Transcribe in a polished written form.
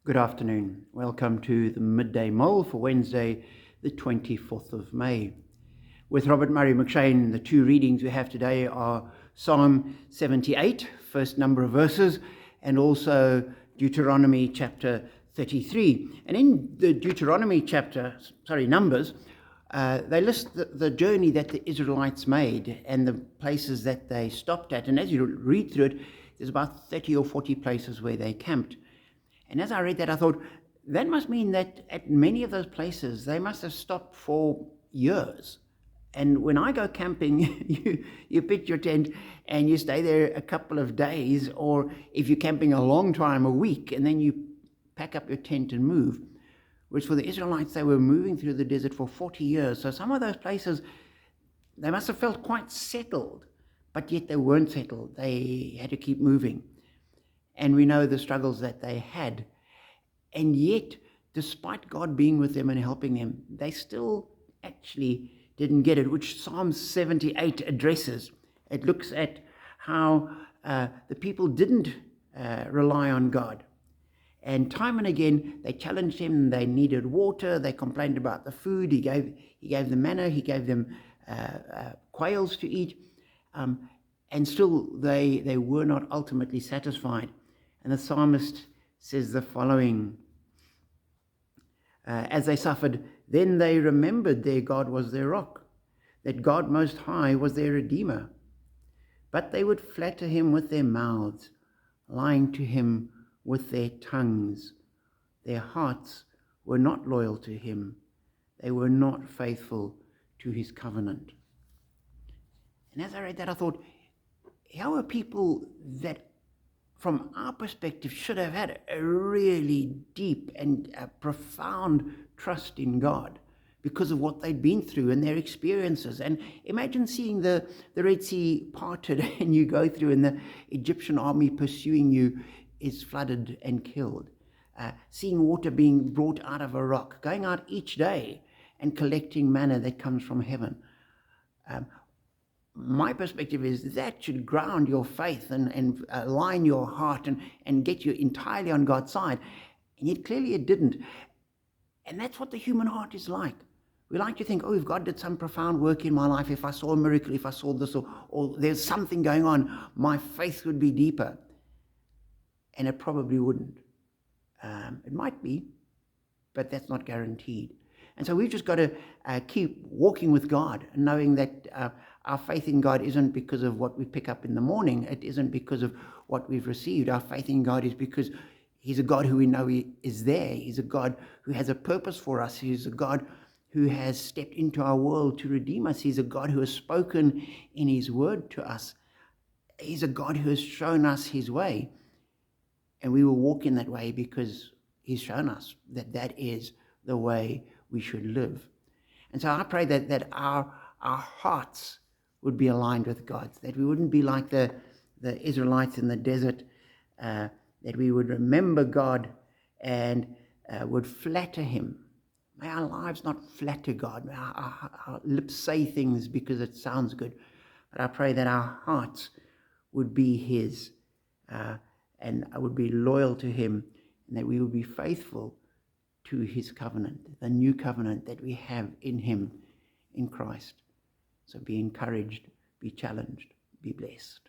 Good afternoon. Welcome to the Midday Mull for Wednesday, the 24th of May. With Robert Murray McShane, the two readings we have today are Psalm 78, first number of verses, and also Deuteronomy chapter 33. And in the Deuteronomy Numbers, they list the journey that the Israelites made and the places that they stopped at. And as you read through it, there's about 30 or 40 places where they camped. And as I read that, I thought, that must mean that at many of those places, they must have stopped for years. And when I go camping, you pitch your tent and you stay there a couple of days, or if you're camping a long time, a week, and then you pack up your tent and move. Whereas for the Israelites, they were moving through the desert for 40 years. So some of those places, they must have felt quite settled, but yet they weren't settled. They had to keep moving. And we know the struggles that they had. And yet, despite God being with them and helping them, they still actually didn't get it, which Psalm 78 addresses. It looks at how the people didn't rely on God. And time and again, they challenged him. They needed water. They complained about the food. He gave them manna. He gave them quails to eat. And still, they were not ultimately satisfied. And the psalmist says the following: as they suffered, then they remembered their God was their rock, that God Most High was their Redeemer. But they would flatter him with their mouths, lying to him with their tongues. Their hearts were not loyal to him. They were not faithful to his covenant. And as I read that, I thought, here were people that, from our perspective, should have had a really deep and a profound trust in God because of what they'd been through and their experiences. And imagine seeing the Red Sea parted and you go through and the Egyptian army pursuing you is flooded and killed. Seeing water being brought out of a rock, going out each day and collecting manna that comes from heaven. My perspective is that should ground your faith and align your heart and get you entirely on God's side. And yet clearly it didn't. And that's what the human heart is like. We like to think, if God did some profound work in my life, if I saw a miracle, if I saw this, or there's something going on, my faith would be deeper. And it probably wouldn't. It might be, but that's not guaranteed. And so we've just got to keep walking with God, and knowing that our faith in God isn't because of what we pick up in the morning. It isn't because of what we've received. Our faith in God is because he's a God who we know is there. He's a God who has a purpose for us. He's a God who has stepped into our world to redeem us. He's a God who has spoken in his word to us. He's a God who has shown us his way. And we will walk in that way because he's shown us that is the way we should live. And so I pray that our hearts would be aligned with God's, that we wouldn't be like the Israelites in the desert, that we would remember God and would flatter him. May our lives not flatter God. May our lips say things because it sounds good. But I pray that our hearts would be his, and I would be loyal to him, and that we would be faithful to his covenant, the new covenant that we have in him, in Christ. So be encouraged, be challenged, be blessed.